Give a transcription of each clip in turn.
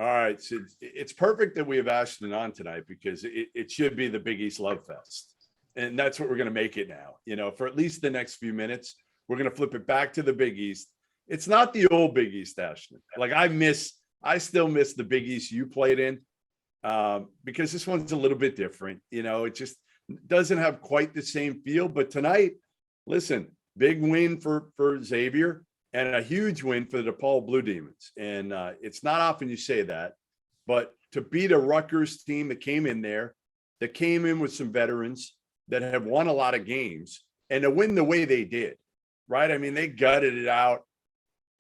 All right. So it's perfect that we have Ashton on tonight because it should be the Big East Love Fest. And that's what we're going to make it now. For at least the next few minutes, we're going to flip it back to the Big East. It's not the old Big East, Ashton. Like I still miss the Big East you played in because this one's a little bit different. It just doesn't have quite the same feel. But tonight, listen, big win for Xavier. And a huge win for the DePaul Blue Demons. And it's not often you say that, but to beat a Rutgers team that came in with some veterans that have won a lot of games, and to win the way they did, right? I mean, they gutted it out.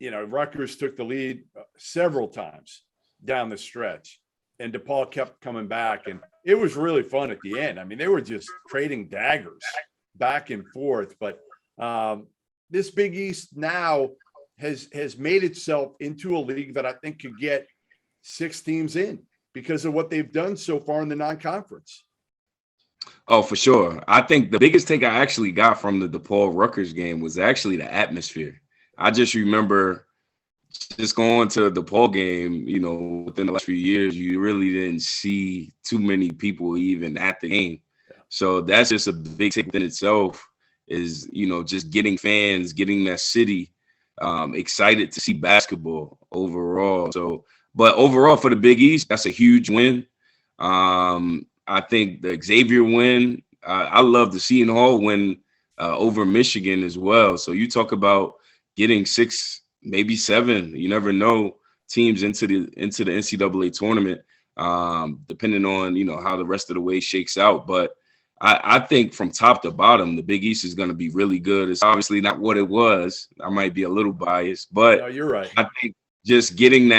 Rutgers took the lead several times down the stretch, and DePaul kept coming back. And it was really fun at the end. I mean, they were just trading daggers back and forth. But this Big East now has made itself into a league that I think could get 6 teams in because of what they've done so far in the non-conference. Oh, for sure. I think the biggest take I actually got from the DePaul Rutgers game was actually the atmosphere. I just remember just going to the DePaul game, within the last few years, you really didn't see too many people even at the game. So that's just a big take in itself. Is just getting fans, getting that city excited to see basketball overall. So, but overall for the Big East, that's a huge win. I think the Xavier win. I love the Seton Hall win over Michigan as well. So you talk about getting 6, maybe 7. You never know teams into the NCAA tournament, depending on how the rest of the way shakes out, but. I think from top to bottom, the Big East is going to be really good. It's obviously not what it was. I might be a little biased, but no, you're right. I think just getting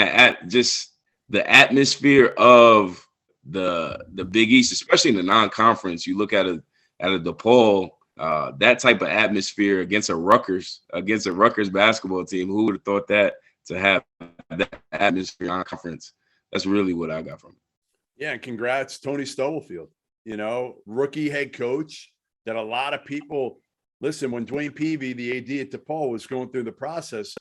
just the atmosphere of the Big East, especially in the non-conference, you look at a DePaul, that type of atmosphere against a Rutgers basketball team. Who would have thought that to have that atmosphere on conference? That's really what I got from it. Yeah, and congrats, Tony Stubblefield. Rookie head coach that a lot of people listen when Dwayne Peavy, the AD at DePaul, was going through the process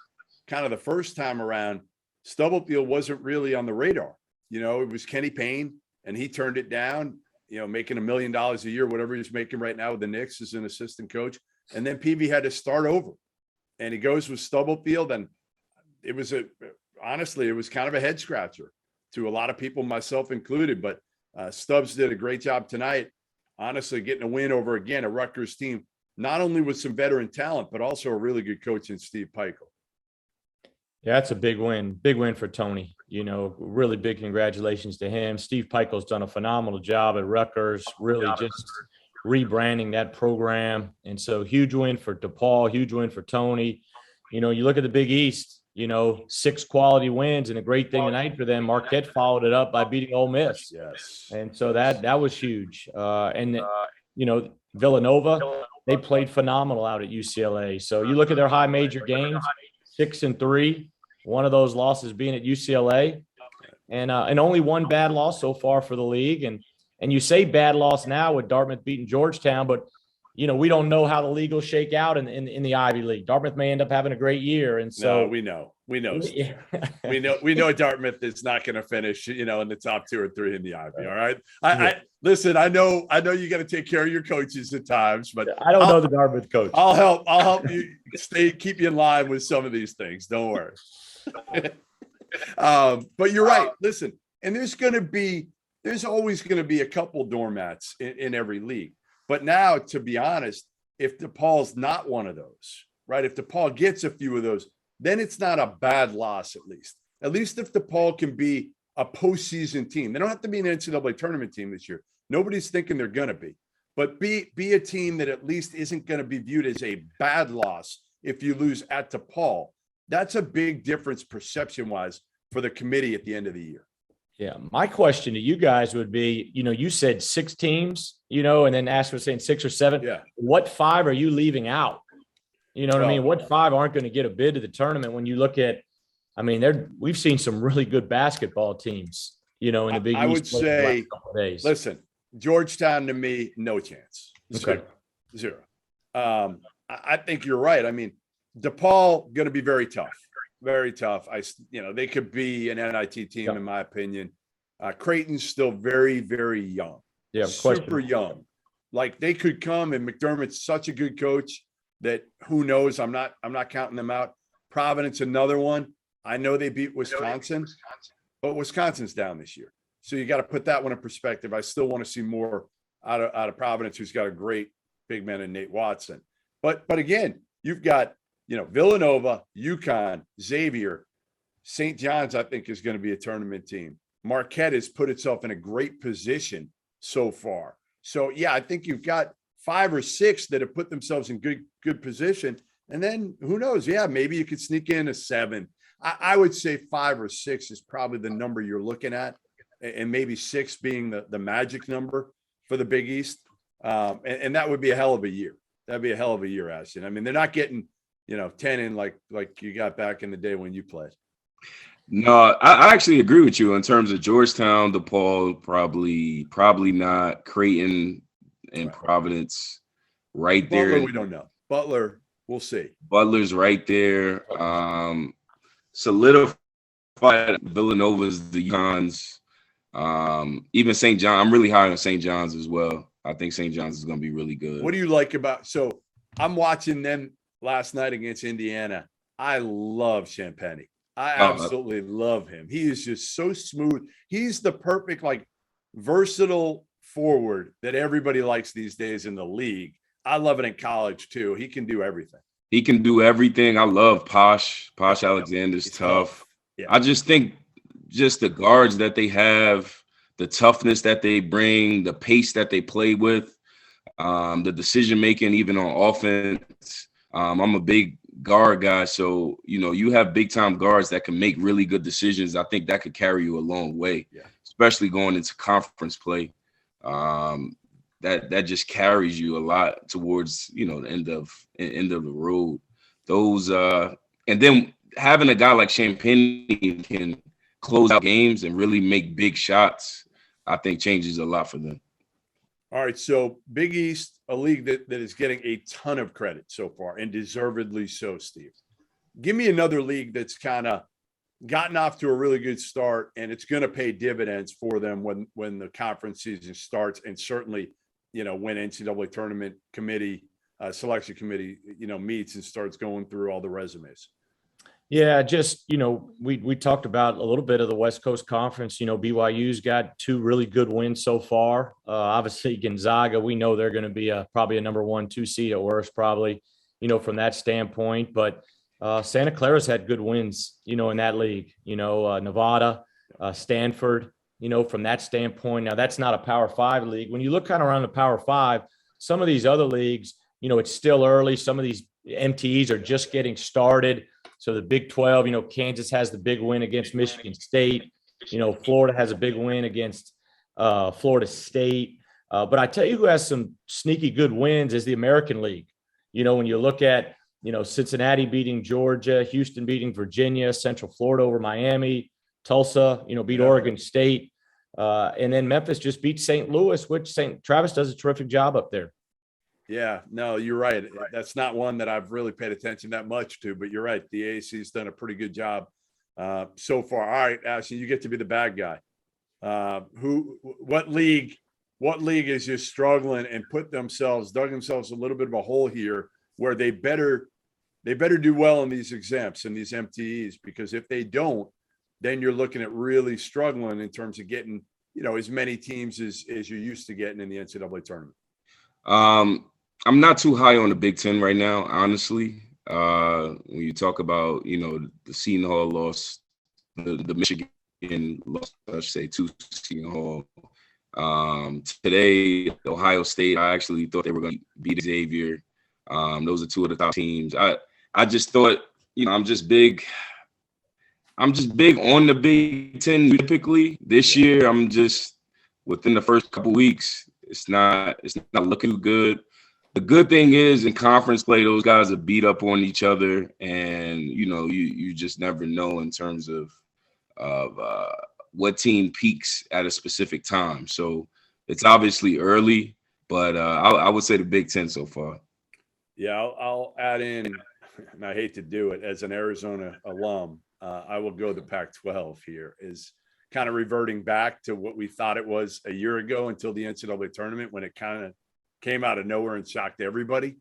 kind of the first time around. Stubblefield wasn't really on the radar. It was Kenny Payne, and he turned it down, making $1 million a year, whatever he's making right now with the Knicks as an assistant coach. And then Peavy had to start over, and he goes with Stubblefield. And it was honestly, it was kind of a head scratcher to a lot of people, myself included, but Stubbs did a great job tonight, honestly, getting a win over, again, a Rutgers team, not only with some veteran talent, but also a really good coach in Steve Peichel. Yeah, that's a big win. Big win for Tony. Really big congratulations to him. Steve Peichel's done a phenomenal job at Rutgers, really just rebranding that program. And so huge win for DePaul, huge win for Tony. You look at the Big East, 6 quality wins, and a great thing tonight for them. Marquette followed it up by beating Ole Miss. Yes. And so that was huge. And Villanova, they played phenomenal out at UCLA. So you look at their high major games, 6-3, one of those losses being at UCLA, and only one bad loss so far for the league. And you say bad loss now with Dartmouth beating Georgetown, but we don't know how the league will shake out in the Ivy League. Dartmouth may end up having a great year, and so we know, we know Dartmouth is not going to finish, in the top 2 or 3 in the Ivy. All right, I listen. I know you got to take care of your coaches at times, but I don't know the Dartmouth coach. I'll help you keep you in line with some of these things. Don't worry. But you're right. Listen, and there's always going to be a couple doormats in every league. But now, to be honest, if DePaul's not one of those, right? If DePaul gets a few of those, then it's not a bad loss, at least. At least if DePaul can be a postseason team. They don't have to be an NCAA tournament team this year. Nobody's thinking they're going to be. But be a team that at least isn't going to be viewed as a bad loss if you lose at DePaul. That's a big difference perception-wise for the committee at the end of the year. Yeah. My question to you guys would be, you said 6 teams, and then Ash was saying 6 or 7. Yeah. What 5 are you leaving out? You know what I mean? What 5 aren't going to get a bid to the tournament when you look at, we've seen some really good basketball teams, in the Big East. I would say, listen, Georgetown to me, no chance. Zero. I think you're right. DePaul going to be very tough. Very tough. They could be an NIT team, Yeah. in my opinion. Creighton's still very, very young. Yeah, Super young. Like they could come, and McDermott's such a good coach that who knows? I'm not counting them out. Providence, another one. I know they beat Wisconsin, but Wisconsin's down this year. So you got to put that one in perspective. I still want to see more out of Providence, who's got a great big man in Nate Watson. But again, you've got, Villanova, UConn, Xavier, St. John's, I think, is going to be a tournament team. Marquette has put itself in a great position so far. So, yeah, I think you've got 5 or 6 that have put themselves in good position. And then who knows? Yeah, maybe you could sneak in a 7. I would say 5 or 6 is probably the number you're looking at, and maybe 6 being the magic number for the Big East. And that would be a hell of a year. That'd be a hell of a year, Ashton. I mean, they're not getting, 10 in like you got back in the day when you played. No, I actually agree with you in terms of Georgetown, DePaul, probably not. Creighton and Right. Providence right Butler, there. we don't know. Butler, we'll see. Butler's right there. Solidified Villanova's, the UConns. Even St. John. I'm really high on St. John's as well. I think St. John's is going to be really good. What do you like about? So I'm watching them last night against Indiana. I love Champagny. I absolutely love him. He is just so smooth. He's the perfect, versatile forward that everybody likes these days in the league. I love it in college too. He can do everything. He can do everything. I love Posh. Posh Alexander's tough. Yeah. I just think just the guards that they have, the toughness that they bring, the pace that they play with, the decision making, even on offense. I'm a big guard guy, so you have big time guards that can make really good decisions. I think that could carry you a long way, especially going into conference play. That just carries you a lot towards the end of the road. Those and then having a guy like Champagne can close out games and really make big shots, I think changes a lot for them. All right, so Big East, a league that is getting a ton of credit so far, and deservedly so, Steve. Give me another league that's kind of gotten off to a really good start, and it's going to pay dividends for them when the conference season starts, and certainly, when NCAA tournament committee, selection committee, meets and starts going through all the resumes. Yeah, just, we talked about a little bit of the West Coast Conference. BYU's got 2 really good wins so far. Obviously, Gonzaga, we know they're going to be probably a number 1, 2 seed at worst, probably, from that standpoint. But Santa Clara's had good wins, in that league. Nevada, Stanford, from that standpoint. Now, that's not a Power 5 league. When you look kind of around the Power 5, some of these other leagues, it's still early. Some of these MTEs are just getting started. So the Big 12, Kansas has the big win against Michigan State. Florida has a big win against Florida State. But I tell you who has some sneaky good wins is the American League. When you look at, Cincinnati beating Georgia, Houston beating Virginia, Central Florida over Miami, Tulsa, beat Oregon State. And then Memphis just beat St. Louis, which St. Travis does a terrific job up there. Yeah, no, you're right. That's not one that I've really paid attention that much to, but you're right. The AAC's done a pretty good job so far. All right, Ashton, you get to be the bad guy. What league is just struggling and dug themselves a little bit of a hole here where they better do well in these exempts and these MTEs, because if they don't, then you're looking at really struggling in terms of getting, as many teams as you're used to getting in the NCAA tournament. I'm not too high on the Big Ten right now, honestly. When you talk about, the Seton Hall loss, the Michigan loss, I should say, to Seton Hall. Today, Ohio State, I actually thought they were going to beat Xavier. Those are 2 of the top teams. I just thought, I'm just big on the Big Ten typically. This year, I'm just within the first couple weeks. It's not looking good. The good thing is in conference play, those guys are beat up on each other, and you just never know in terms of what team peaks at a specific time. So it's obviously early, but I would say the Big Ten so far. Yeah, I'll add in and I hate to do it as an Arizona alum, I will go the Pac-12 here, is kind of reverting back to what we thought it was a year ago until the NCAA tournament, when it kind of came out of nowhere and shocked everybody.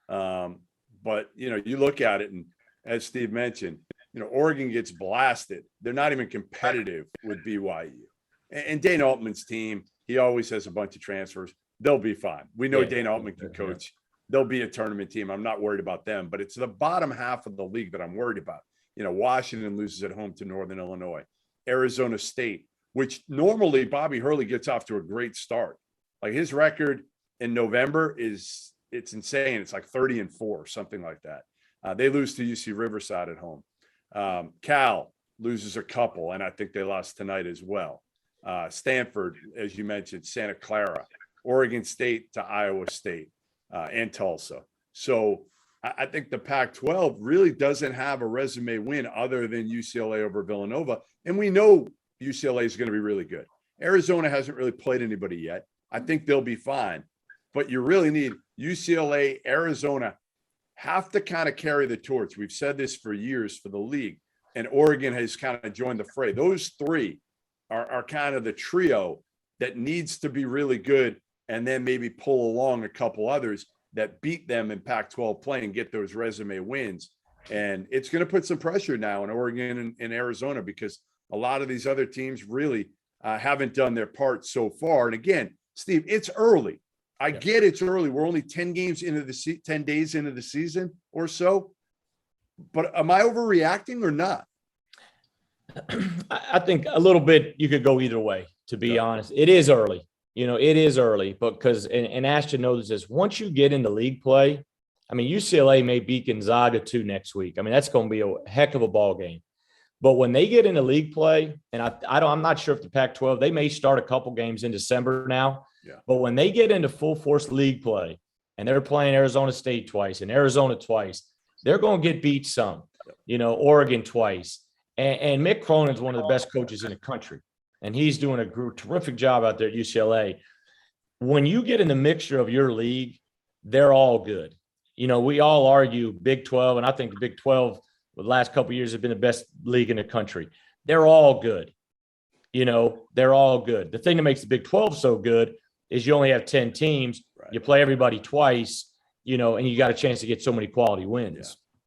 But, you look at it, and as Steve mentioned, Oregon gets blasted. They're not even competitive with BYU. And Dane Altman's team, he always has a bunch of transfers. They'll be fine. We know Dane Altman can coach. They'll be a tournament team. I'm not worried about them, but it's the bottom half of the league that I'm worried about. Washington loses at home to Northern Illinois. Arizona State, which normally Bobby Hurley gets off to a great start. Like, his record in November it's insane. It's like 30-4, something like that. They lose to UC Riverside at home. Cal loses a couple, and I think they lost tonight as well. Stanford, as you mentioned, Santa Clara, Oregon State to Iowa State, and Tulsa. So I think the Pac-12 really doesn't have a resume win other than UCLA over Villanova. And we know UCLA is going to be really good. Arizona hasn't really played anybody yet. I think they'll be fine. But you really need UCLA, Arizona have to kind of carry the torch. We've said this for years for the league, and Oregon has kind of joined the fray. Those three are kind of the trio that needs to be really good, and then maybe pull along a couple others that beat them in Pac-12 play and get those resume wins. And it's going to put some pressure now on Oregon and Arizona, because a lot of these other teams really haven't done their part so far. And again, Steve, it's early. I get it's early. We're only 10 days into the season or so. But am I overreacting or not? I think a little bit you could go either way, to be honest. It is early. It is early, because and Ashton knows this. Once you get into league play, I mean, UCLA may beat Gonzaga too next week. I mean, that's going to be a heck of a ball game. But when they get into league play, and I'm not sure if the Pac-12, they may start a couple games in December now. Yeah. But when they get into full force league play, and they're playing Arizona State twice and Arizona twice, they're going to get beat some. Oregon twice. And Mick Cronin's one of the best coaches in the country, and he's doing a terrific job out there at UCLA. When you get in the mixture of your league, they're all good. We all argue Big 12, and I think the Big 12 the last couple of years have been the best league in the country. They're all good. They're all good. The thing that makes the Big 12 so good is you only have 10 teams. Right. You play everybody twice, and you got a chance to get so many quality wins.